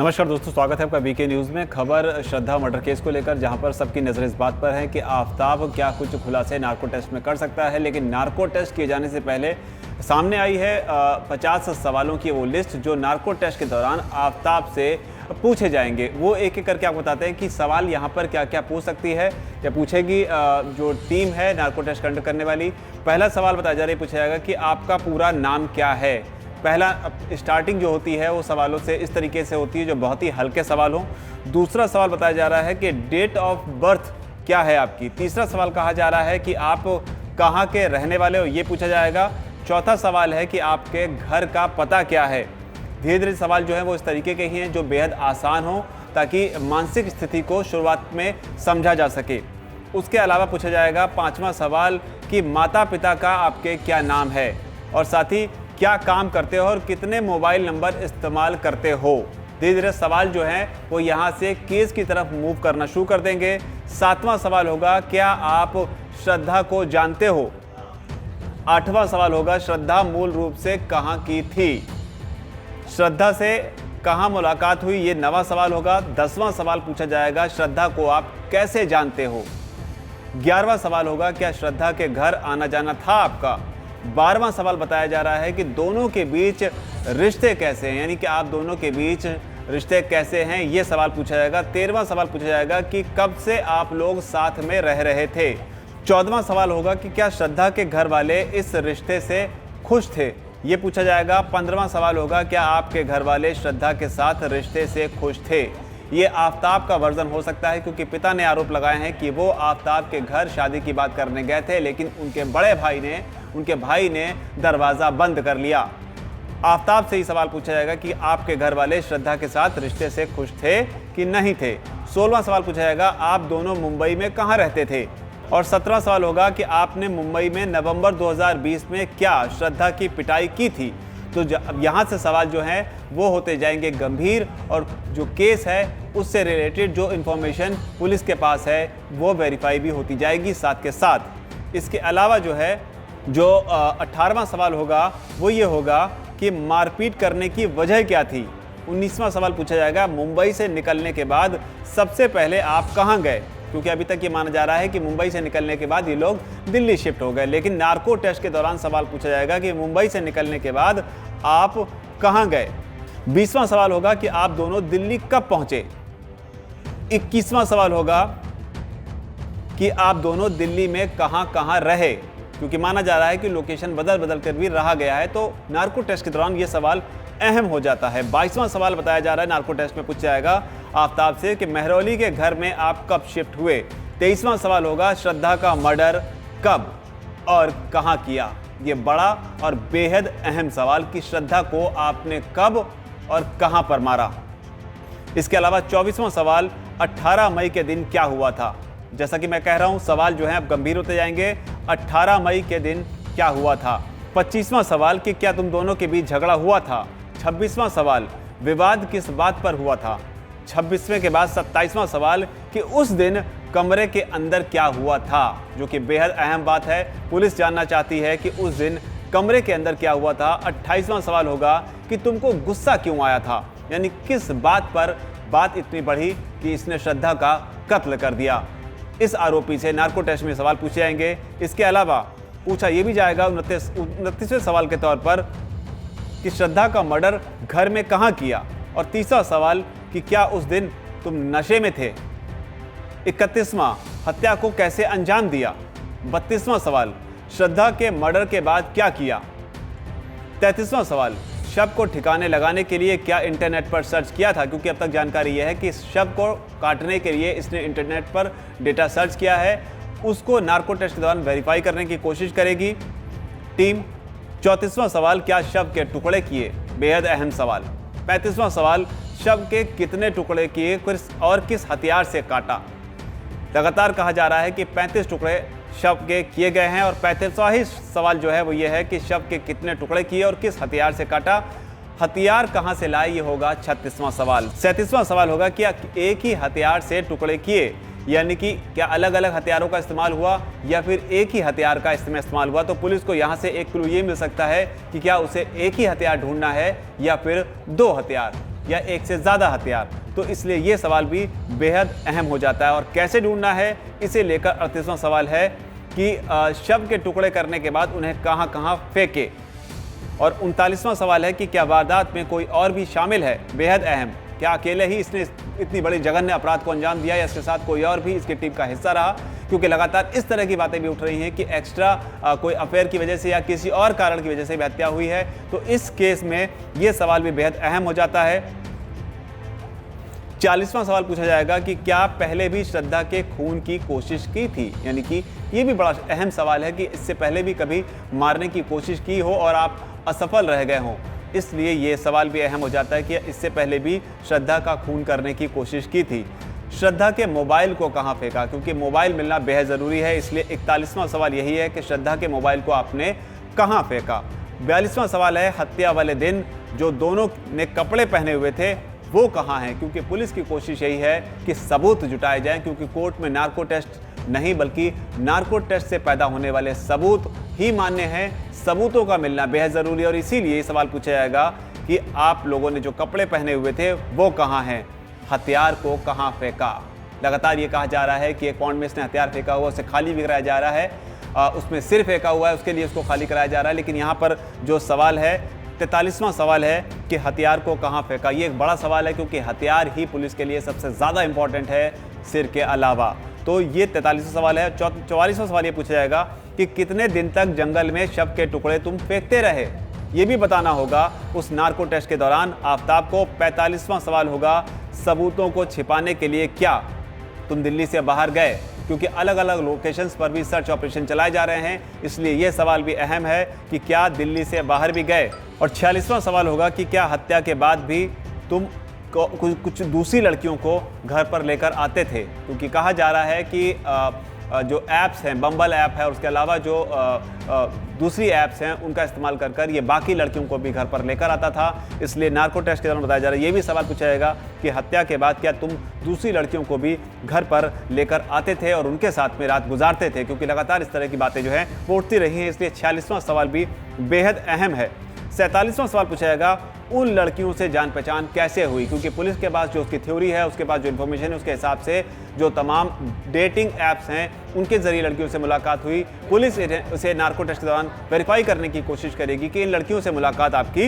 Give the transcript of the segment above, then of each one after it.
नमस्कार दोस्तों, स्वागत है आपका बीके न्यूज़ में। खबर श्रद्धा मर्डर केस को लेकर, जहां पर सबकी नज़र इस बात पर है कि आफताब क्या कुछ खुलासे नार्को टेस्ट में कर सकता है। लेकिन नार्को टेस्ट किए जाने से पहले सामने आई है 50 सवालों की वो लिस्ट जो नार्को टेस्ट के दौरान आफताब से पूछे जाएंगे। वो एक एक करके आपको बताते हैं कि सवाल यहाँ पर क्या क्या पूछ सकती है या पूछेगी जो टीम है नार्को टेस्ट कंडक्ट करने वाली। पहला सवाल बताया जा रहा है, पूछा जाएगा कि आपका पूरा नाम क्या है। पहला स्टार्टिंग जो होती है वो सवालों से इस तरीके से होती है जो बहुत ही हल्के सवाल हों। दूसरा सवाल बताया जा रहा है कि डेट ऑफ बर्थ क्या है आपकी। तीसरा सवाल कहा जा रहा है कि आप कहाँ के रहने वाले हो, ये पूछा जाएगा। चौथा सवाल है कि आपके घर का पता क्या है। धीरे धीरे सवाल जो है वो इस तरीके के ही हैं जो बेहद आसान हो ताकि मानसिक स्थिति को शुरुआत में समझा जा सके। उसके अलावा पूछा जाएगा पाँचवा सवाल कि माता पिता का आपके क्या नाम है और साथ ही क्या काम करते हो और कितने मोबाइल नंबर इस्तेमाल करते हो। धीरे धीरे सवाल जो हैं वो यहाँ से केस की तरफ मूव करना शुरू कर देंगे। सातवां सवाल होगा क्या आप श्रद्धा को जानते हो। आठवां सवाल होगा श्रद्धा मूल रूप से कहाँ की थी, श्रद्धा से कहाँ मुलाकात हुई, ये नवा सवाल होगा। 10वां सवाल पूछा जाएगा श्रद्धा को आप कैसे जानते हो। 11वां सवाल होगा क्या श्रद्धा के घर आना जाना था आपका। 12वां सवाल बताया जा रहा है कि दोनों के बीच रिश्ते कैसे हैं, यानी कि आप दोनों के बीच रिश्ते कैसे हैं, ये सवाल पूछा जाएगा। 13वां सवाल पूछा जाएगा कि कब से आप लोग साथ में रह रहे थे। 14वां सवाल होगा कि क्या श्रद्धा के घर वाले इस रिश्ते से खुश थे, ये पूछा जाएगा। 15वां सवाल होगा क्या आपके घर वाले श्रद्धा के साथ रिश्ते से खुश थे। ये आफताब का वर्जन हो सकता है क्योंकि पिता ने आरोप लगाए हैं कि वो आफताब के घर शादी की बात करने गए थे, लेकिन उनके भाई ने दरवाज़ा बंद कर लिया। आफताब से ही सवाल पूछा जाएगा कि आपके घर वाले श्रद्धा के साथ रिश्ते से खुश थे कि नहीं थे। 16वां सवाल पूछा जाएगा आप दोनों मुंबई में कहाँ रहते थे। और 17वां सवाल होगा कि आपने मुंबई में नवंबर 2020 में क्या श्रद्धा की पिटाई की थी। तो यहाँ से सवाल जो हैं वो होते जाएंगे गंभीर, और जो केस है उससे रिलेटेड जो इन्फॉर्मेशन पुलिस के पास है वो वेरीफाई भी होती जाएगी साथ के साथ। इसके अलावा जो है जो 18वां सवाल होगा वो ये होगा कि मारपीट करने की वजह क्या थी। 19वां सवाल पूछा जाएगा मुंबई से निकलने के बाद सबसे पहले आप कहाँ गए, क्योंकि अभी तक ये माना जा रहा है कि मुंबई से निकलने के बाद ये लोग दिल्ली शिफ्ट हो गए, लेकिन नार्को टेस्ट के दौरान सवाल पूछा जाएगा कि मुंबई से निकलने के बाद आप कहाँ गए। 20वां सवाल होगा कि आप दोनों दिल्ली कब पहुंचे। 21वां सवाल होगा कि आप दोनों दिल्ली में कहाँ कहाँ रहे, क्योंकि माना जा रहा है कि लोकेशन बदल कर भी रहा गया है, तो नार्को टेस्ट के दौरान ये सवाल अहम हो जाता है। 22वां सवाल बताया जा रहा है नार्को टेस्ट में पूछा जाएगा आफताब से कि मेहरौली के घर में आप कब शिफ्ट हुए। 23वां सवाल होगा श्रद्धा का मर्डर कब और कहाँ किया। ये बड़ा और बेहद अहम सवाल कि श्रद्धा को आपने कब और कहाँ पर मारा। इसके अलावा 24वां सवाल 18 मई के दिन क्या हुआ था। जैसा कि मैं कह रहा हूं सवाल जो है अब गंभीर होते जाएंगे। 18 मई के दिन क्या हुआ था। 25वां सवाल कि क्या तुम दोनों के बीच झगड़ा हुआ था। 26वां सवाल विवाद किस बात पर हुआ था। 26वें के बाद 27वां सवाल कि उस दिन कमरे के अंदर क्या हुआ था, जो कि बेहद अहम बात है। पुलिस जानना चाहती है कि उस दिन कमरे के अंदर क्या हुआ था। 28वां सवाल होगा कि तुमको गुस्सा क्यों आया था, यानी किस बात पर बात इतनी बढ़ी कि इसने श्रद्धा का कत्ल कर दिया। इस आरोपी से नार्को टेस्ट में सवाल पूछे जाएंगे। इसके अलावा पूछा यह भी जाएगा 29वें सवाल के तौर पर कि श्रद्धा का मर्डर घर में कहाँ किया। और तीसरा सवाल कि क्या उस दिन तुम नशे में थे। 31वां हत्या को कैसे अंजाम दिया। 32वां सवाल श्रद्धा के मर्डर के बाद क्या किया। 33वां सवाल शव को ठिकाने लगाने के लिए क्या इंटरनेट पर सर्च किया था, क्योंकि अब तक जानकारी यह है कि शव को काटने के लिए इसने इंटरनेट पर डेटा सर्च किया है। उसको नार्को टेस्ट के दौरान वेरीफाई करने की कोशिश करेगी टीम। 34वां सवाल क्या शव के टुकड़े किए, बेहद अहम सवाल। 35वां सवाल शव के कितने टुकड़े किए और किस हथियार से काटा। लगातार कहा जा रहा है कि 35 टुकड़े शव के किए गए हैं। और 35वां ही सवाल जो है वो ये है कि शव के कितने टुकड़े किए और किस हथियार से काटा। हथियार कहां से लाए, ये होगा 36वां सवाल। 37वां सवाल होगा कि एक ही हथियार से टुकड़े किए, यानी कि क्या अलग अलग हथियारों का इस्तेमाल हुआ या फिर एक ही हथियार का इसमें इस्तेमाल हुआ। तो पुलिस को यहाँ से एक क्लू ये मिल सकता है कि क्या उसे एक ही हथियार ढूंढना है या फिर 2 हथियार। या एक से ज़्यादा हथियार। तो इसलिए ये सवाल भी बेहद अहम हो जाता है। और कैसे ढूंढना है, इसे लेकर 38वां सवाल है कि शव के टुकड़े करने के बाद उन्हें कहाँ कहाँ फेंके। और 39वां सवाल है कि क्या वारदात में कोई और भी शामिल है, बेहद अहम। क्या अकेले ही इसने इतनी बड़ी जघन्य अपराध को अंजाम दिया या इसके साथ कोई और भी इसकी टीम का हिस्सा रहा, क्योंकि लगातार इस तरह की बातें भी उठ रही हैं कि एक्स्ट्रा कोई अफेयर की वजह से या किसी और कारण की वजह से भी हत्या हुई है। तो इस केस में ये सवाल भी बेहद अहम हो जाता है। 40वां सवाल पूछा जाएगा कि क्या पहले भी श्रद्धा के खून की कोशिश की थी, यानी कि ये भी बड़ा अहम सवाल है कि इससे पहले भी कभी मारने की कोशिश की हो और आप असफल रह गए हों। इसलिए ये सवाल भी अहम हो जाता है कि इससे पहले भी श्रद्धा का खून करने की कोशिश की थी। श्रद्धा के मोबाइल को कहाँ फेंका, क्योंकि मोबाइल मिलना बेहद ज़रूरी है, इसलिए 41वां सवाल यही है कि श्रद्धा के मोबाइल को आपने कहाँ फेंका। 42वां सवाल है हत्या वाले दिन जो दोनों ने कपड़े पहने हुए थे वो कहाँ हैं, क्योंकि पुलिस की कोशिश यही है कि सबूत जुटाए जाएं, क्योंकि कोर्ट में नार्को टेस्ट नहीं बल्कि नार्को टेस्ट से पैदा होने वाले सबूत ही मान्य हैं। सबूतों का मिलना बेहद ज़रूरी है और इसीलिए ये सवाल पूछा जाएगा कि आप लोगों ने जो कपड़े पहने हुए थे वो कहाँ हैं, हथियार को कहाँ फेंका। लगातार ये कहा जा रहा है कि एक पॉइंट में इसने हथियार फेंका हुआ, उसे खाली भी कराया जा रहा है, उसमें सिर फेंका हुआ है, उसके लिए उसको खाली कराया जा रहा है। लेकिन यहाँ पर जो सवाल है 43वां सवाल है कि हथियार को कहाँ फेंका। ये एक बड़ा सवाल है क्योंकि हथियार ही पुलिस के लिए सबसे ज़्यादा इंपॉर्टेंट है सिर के अलावा। तो ये 43वां सवाल है। 44वां सवाल ये पूछा जाएगा कि कितने दिन तक जंगल में शव के टुकड़े तुम फेंकते रहे, ये भी बताना होगा उस नार्को टेस्ट के दौरान आफ्ताब को। 45वां सवाल होगा सबूतों को छिपाने के लिए क्या तुम दिल्ली से बाहर गए, क्योंकि अलग अलग लोकेशंस पर भी सर्च ऑपरेशन चलाए जा रहे हैं, इसलिए यह सवाल भी अहम है कि क्या दिल्ली से बाहर भी गए। और 46वां सवाल होगा कि क्या हत्या के बाद भी तुम कुछ दूसरी लड़कियों को घर पर लेकर आते थे, क्योंकि कहा जा रहा है कि जो ऐप्स हैं, बम्बल ऐप है और उसके अलावा जो दूसरी ऐप्स हैं उनका इस्तेमाल कर ये बाकी लड़कियों को भी घर पर लेकर आता था। इसलिए नार्को टेस्ट के दौरान बताया जा रहा है। ये भी सवाल पूछा जाएगा कि हत्या के बाद क्या तुम दूसरी लड़कियों को भी घर पर लेकर आते थे और उनके साथ में रात गुजारते थे, क्योंकि लगातार इस तरह की बातें जो हैं वो उठती रही हैं। इसलिए 46वां सवाल भी बेहद अहम है। 47वां सवाल पूछा जाएगा उन लड़कियों से जान पहचान कैसे हुई, क्योंकि पुलिस के पास जो उसकी थ्योरी है, उसके पास जो इन्फॉर्मेशन है, उसके हिसाब से जो तमाम डेटिंग ऐप्स हैं उनके जरिए लड़कियों से मुलाकात हुई। पुलिस उसे नार्को टेस्ट के दौरान वेरीफाई करने की कोशिश करेगी कि इन लड़कियों से मुलाकात आपकी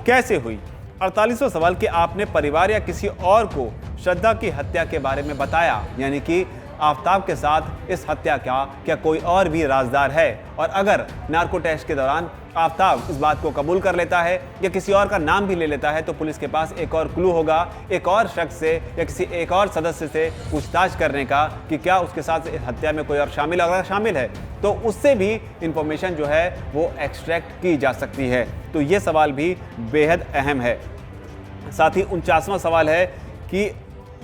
कैसे हुई। 48वां सवाल कि आपने परिवार या किसी और को श्रद्धा की हत्या के बारे में बताया, यानी कि आफ्ताब के साथ इस हत्या का क्या कोई और भी राजदार है, और अगर नार्को टेस्ट के दौरान आफ्ताब इस बात को कबूल कर लेता है या किसी और का नाम भी ले लेता है तो पुलिस के पास एक और क्लू होगा, एक और शख्स से या किसी एक और सदस्य से पूछताछ करने का कि क्या उसके साथ इस हत्या में कोई और शामिल, अगर शामिल है तो उससे भी इंफॉर्मेशन जो है वो एक्सट्रैक्ट की जा सकती है। तो ये सवाल भी बेहद अहम है। साथ ही 49वां सवाल है कि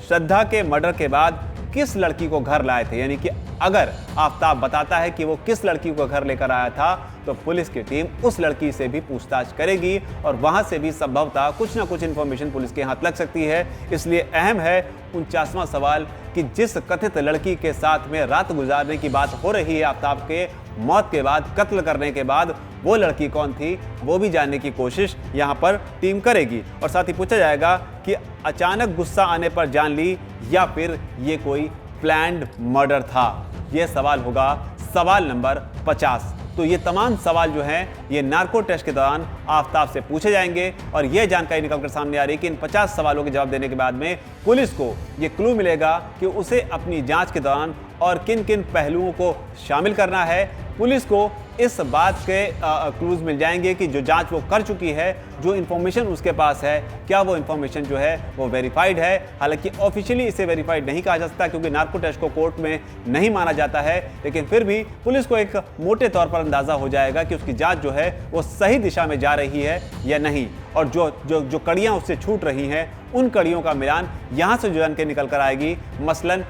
श्रद्धा के मर्डर के बाद किस लड़की को घर लाए थे, यानी कि अगर आफ्ताब बताता है कि वो किस लड़की को घर लेकर आया था तो पुलिस की टीम उस लड़की से भी पूछताछ करेगी और वहां से भी संभवतः कुछ ना कुछ इंफॉर्मेशन पुलिस के हाथ लग सकती है। इसलिए अहम है 49वां सवाल कि जिस कथित लड़की के साथ में रात गुजारने की बात हो रही है आफ्ताब के मौत के बाद, कत्ल करने के बाद, वो लड़की कौन थी वो भी जानने की कोशिश यहाँ पर टीम करेगी। और साथ ही पूछा जाएगा कि अचानक गुस्सा आने पर जान ली या फिर ये कोई प्लान्ड मर्डर था। ये सवाल होगा सवाल नंबर 50। तो ये तमाम सवाल जो हैं ये नार्को टेस्ट के दौरान आफ्ताब से पूछे जाएंगे और ये जानकारी निकलकर सामने आ रही है कि इन 50 सवालों के जवाब देने के बाद में पुलिस को ये क्लू मिलेगा कि उसे अपनी जांच के दौरान और किन किन पहलुओं को शामिल करना है। पुलिस को इस बात के क्लूज मिल जाएंगे कि जो जांच वो कर चुकी है, जो इन्फॉर्मेशन उसके पास है, क्या वो इन्फॉर्मेशन जो है वो वेरीफाइड है। हालांकि ऑफिशियली इसे वेरीफाइड नहीं कहा जा सकता क्योंकि नार्को टेस्ट को कोर्ट में नहीं माना जाता है, लेकिन फिर भी पुलिस को एक मोटे तौर पर अंदाजा हो जाएगा कि उसकी जांच जो है वो सही दिशा में जा रही है या नहीं, और जो कड़ियाँ उससे छूट रही हैं उन कड़ियों का मिलान यहाँ से जो जानकारी निकल कर आएगी। मसलन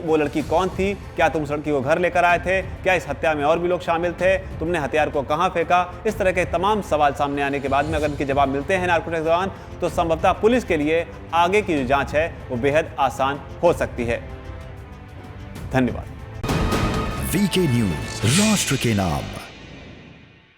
वो लड़की कौन थी, क्या तुम उस लड़की को घर लेकर आए थे, क्या इस हत्या में और भी लोग शामिल थे, तुमने हथियार को कहाँ फेंका। इस तरह के तमाम सवाल सामने आने के बाद में अगर इनके जवाब मिलते हैं नार्को टेस्ट के दौरान तो संभवतः पुलिस के लिए आगे की जो जांच है वो बेहद आसान हो सकती है। धन्यवाद। वीके न्यूज, राष्ट्र के नाम।